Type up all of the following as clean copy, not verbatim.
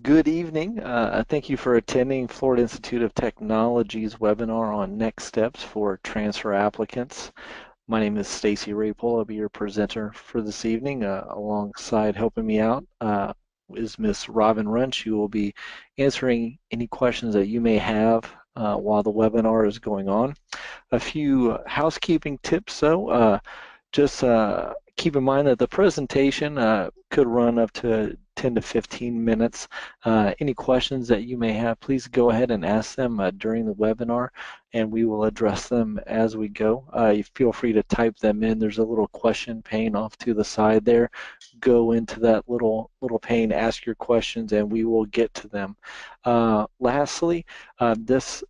Good evening. Thank you for attending Florida Institute of Technology's webinar on next steps for transfer applicants. My name is Stacy Rapol. I'll be your presenter for this evening. Alongside helping me out is Miss Robin Runch, who will be answering any questions that you may have while the webinar is going on. A few housekeeping tips, though. Just keep in mind that the presentation could run up to 10 to 15 minutes. Any questions that you may have, please go ahead and ask them during the webinar, and we will address them as we go. You feel free to type them in. There's a little question pane off to the side there. Go into that little pane, ask your questions, and we will get to them. Lastly, this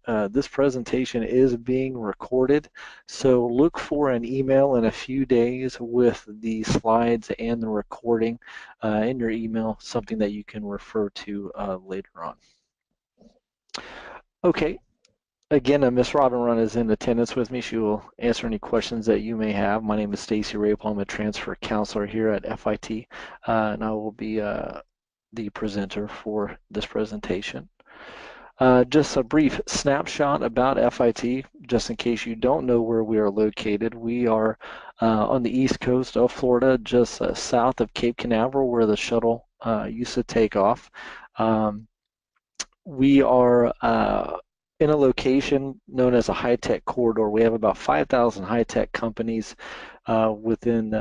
presentation is being recorded, so look for an email in a few days with the slides and the recording in your email, something that you can refer to later on. Okay, again, Ms. Robin Run is in attendance with me. She will answer any questions that you may have. My name is Stacy Rapol. I'm a transfer counselor here at FIT, and I will be the presenter for this presentation. Just a brief snapshot about FIT, just in case you don't know where we are located. We are on the east coast of Florida, just south of Cape Canaveral, where the shuttle used to take off. We are in a location known as a high-tech corridor. We have about 5,000 high-tech companies within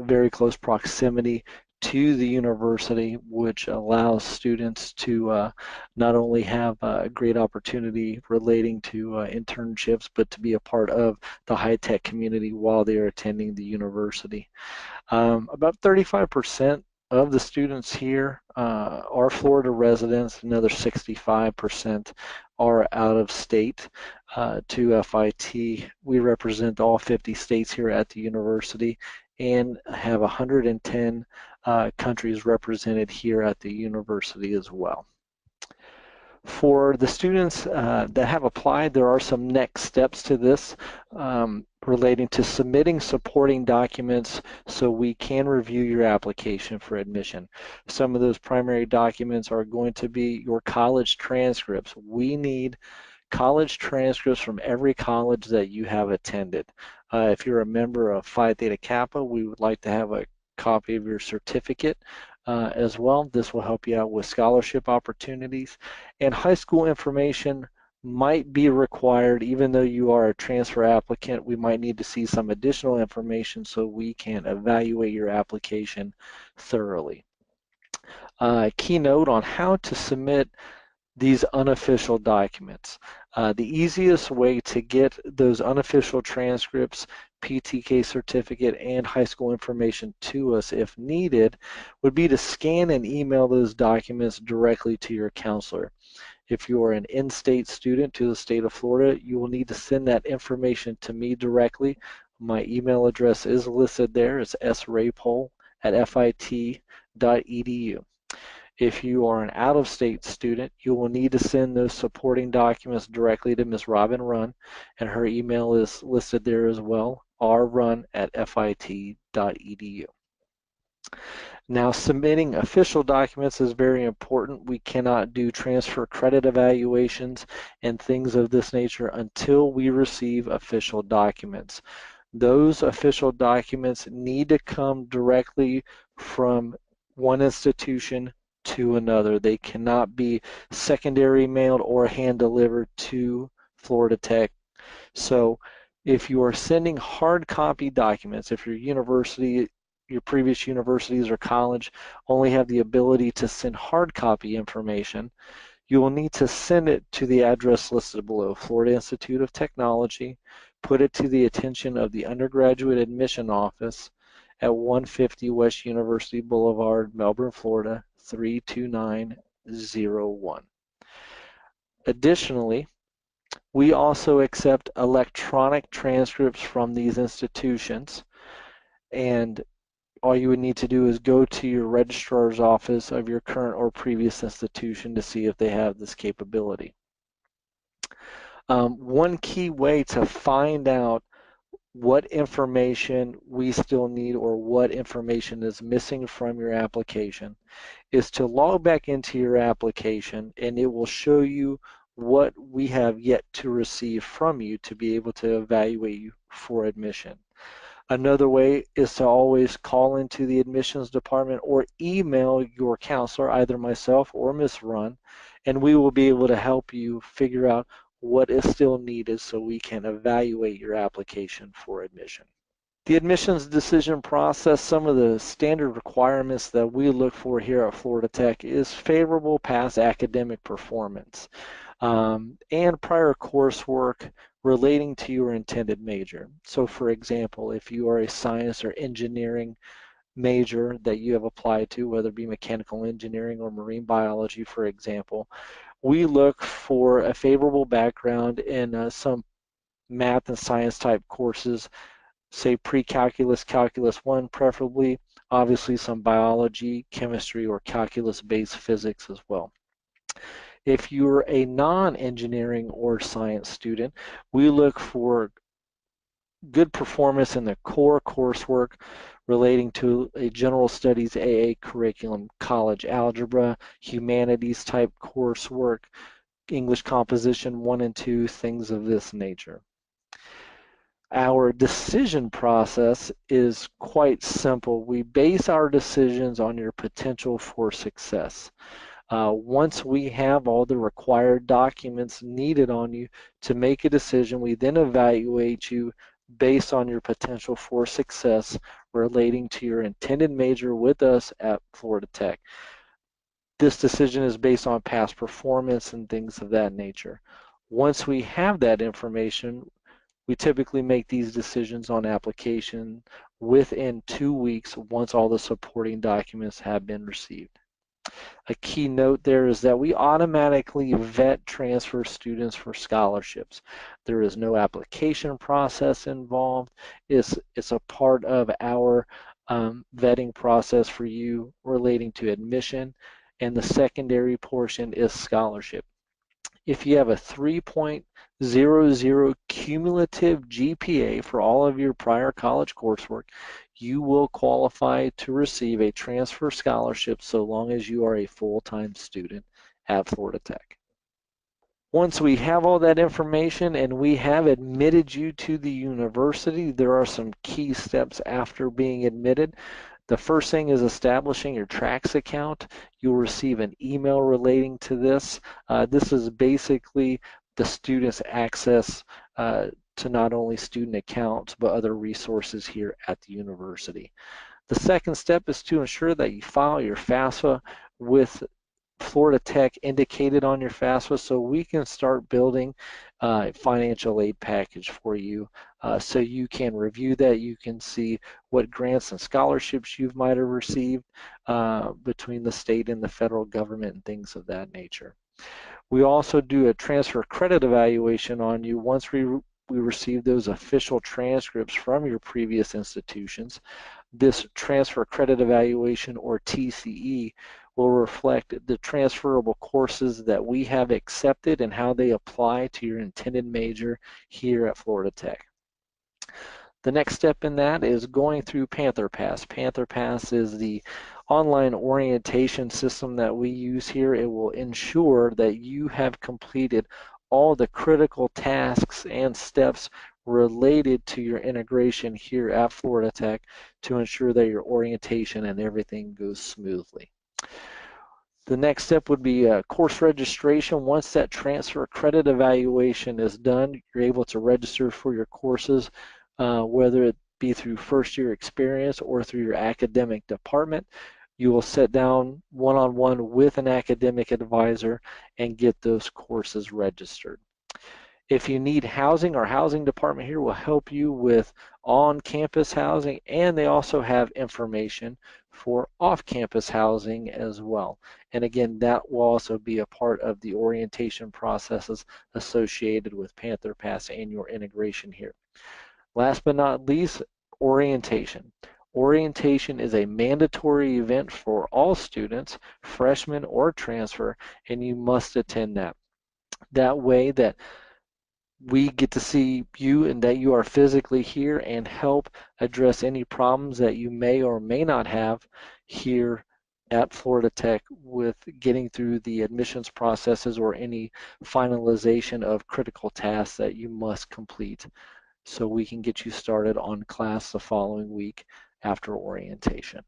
very close proximity to the university, which allows students to not only have a great opportunity relating to internships, but to be a part of the high-tech community while they are attending the university. About 35% of the students here are Florida residents. Another 65% are out of state to FIT. We represent all 50 states here at the university and have 110 countries represented here at the university as well. For the students that have applied, there are some next steps to this relating to submitting supporting documents so we can review your application for admission. Some of those primary documents are going to be your college transcripts. We need college transcripts from every college that you have attended. If you're a member of Phi Theta Kappa, we would like to have a copy of your certificate as well. This will help you out with scholarship opportunities. And high school information might be required. Even though you are a transfer applicant, we might need to see some additional information so we can evaluate your application thoroughly. Keynote on how to submit these unofficial documents. The easiest way to get those unofficial transcripts, PTK certificate, and high school information to us if needed would be to scan and email those documents directly to your counselor. If you are an in-state student to the state of Florida, you will need to send that information to me directly. My email address is listed there. It's srapol@fit.edu. If you are an out-of-state student, you will need to send those supporting documents directly to Ms. Robin Run, and her email is listed there as well, rrun@fit.edu. Now, submitting official documents is very important. We cannot do transfer credit evaluations and things of this nature until we receive official documents. Those official documents need to come directly from one institution to another. They cannot be secondary mailed or hand delivered to Florida Tech. So if you are sending hard copy documents, if your university, your previous universities or college only have the ability to send hard copy information, you will need to send it to the address listed below, Florida Institute of Technology. Put it to the attention of the undergraduate admission office at 150 West University Boulevard, Melbourne, Florida, 32901. Additionally, we also accept electronic transcripts from these institutions, and all you would need to do is go to your registrar's office of your current or previous institution to see if they have this capability. One key way to find out what information we still need or what information is missing from your application is to log back into your application, and it will show you what we have yet to receive from you to be able to evaluate you for admission. Another way is to always call into the admissions department or email your counselor, either myself or Ms. Run, and we will be able to help you figure out what is still needed so we can evaluate your application for admission. The admissions decision process, some of the standard requirements that we look for here at Florida Tech is favorable past academic performance and prior coursework relating to your intended major. So for example, if you are a science or engineering major that you have applied to, whether it be mechanical engineering or marine biology, for example, we look for a favorable background in some math and science type courses, say pre-calculus, calculus 1 preferably, obviously some biology, chemistry, or calculus-based physics as well. If you're a non-engineering or science student, we look for good performance in the core coursework relating to a general studies AA curriculum, college algebra, humanities type coursework, English composition 1 and 2, things of this nature. Our decision process is quite simple. We base our decisions on your potential for success. Once we have all the required documents needed on you to make a decision, we then evaluate you based on your potential for success relating to your intended major with us at Florida Tech. This decision is based on past performance and things of that nature. Once we have that information, we typically make these decisions on application within 2 weeks once all the supporting documents have been received. A key note there is that we automatically vet transfer students for scholarships. There is no application process involved. It's a part of our vetting process for you relating to admission, and the secondary portion is scholarship. If you have a 3.00 cumulative GPA for all of your prior college coursework, you will qualify to receive a transfer scholarship so long as you are a full-time student at Florida Tech. Once we have all that information and we have admitted you to the university, there are some key steps after being admitted. The first thing is establishing your Trax account. You'll receive an email relating to this. This is basically the student's access to not only student accounts but other resources here at the university. The second step is to ensure that you file your FAFSA with Florida Tech indicated on your FAFSA so we can start building a financial aid package for you so you can review that. You can see what grants and scholarships you might have received between the state and the federal government and things of that nature. We also do a transfer credit evaluation on you once we receive those official transcripts from your previous institutions. This transfer credit evaluation, or TCE, will reflect the transferable courses that we have accepted and how they apply to your intended major here at Florida Tech. The next step in that is going through Panther Pass. Panther Pass is the online orientation system that we use here. It will ensure that you have completed all the critical tasks and steps related to your integration here at Florida Tech to ensure that your orientation and everything goes smoothly. The next step would be course registration. Once that transfer credit evaluation is done, you're able to register for your courses, whether it be through first year experience or through your academic department. You will sit down one-on-one with an academic advisor and get those courses registered. If you need housing, our housing department here will help you with on-campus housing, and they also have information for off-campus housing as well. And again, that will also be a part of the orientation processes associated with Panther Pass and your integration here. Last but not least, orientation. Orientation is a mandatory event for all students, freshmen or transfer, and you must attend that. That way that we get to see you and that you are physically here and help address any problems that you may or may not have here at Florida Tech with getting through the admissions processes or any finalization of critical tasks that you must complete so we can get you started on class the following week after orientation.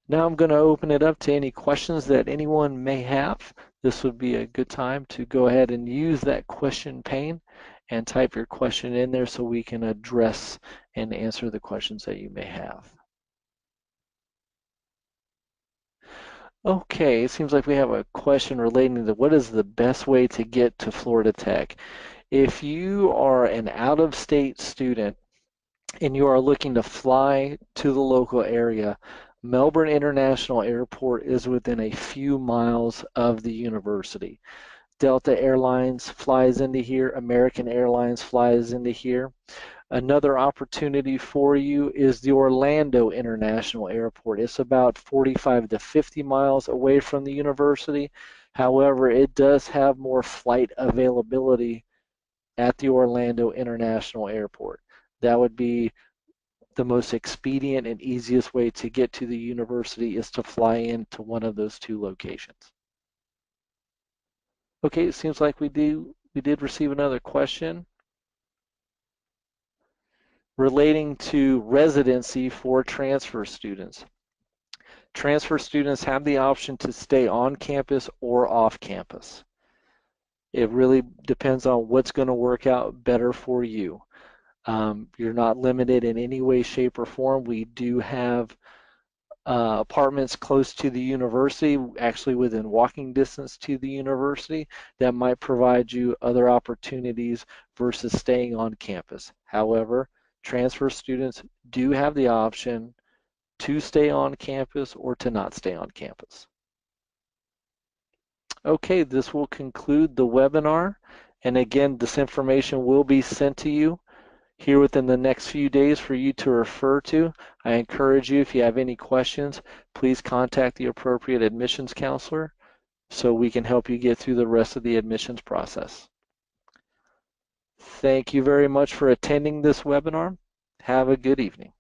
Now I'm going to open it up to any questions that anyone may have. This would be a good time to go ahead and use that question pane and type your question in there so we can address and answer the questions that you may have. Okay, it seems like we have a question relating to what is the best way to get to Florida Tech. If you are an out-of-state student and you are looking to fly to the local area, Melbourne International Airport is within a few miles of the university. Delta Airlines flies into here, American Airlines flies into here. Another opportunity for you is the Orlando International Airport. It's about 45 to 50 miles away from the university. However, it does have more flight availability at the Orlando International Airport. That would be the most expedient and easiest way to get to the university is to fly into one of those two locations. Okay, it seems like we did receive another question relating to residency for transfer students. Transfer students have the option to stay on campus or off campus. It really depends on what's going to work out better for you. You're not limited in any way, shape, or form. We do have apartments close to the university, actually within walking distance to the university, that might provide you other opportunities versus staying on campus. However, transfer students do have the option to stay on campus or to not stay on campus. Okay, this will conclude the webinar. And again, this information will be sent to you here within the next few days for you to refer to. I encourage you, if you have any questions, please contact the appropriate admissions counselor so we can help you get through the rest of the admissions process. Thank you very much for attending this webinar. Have a good evening.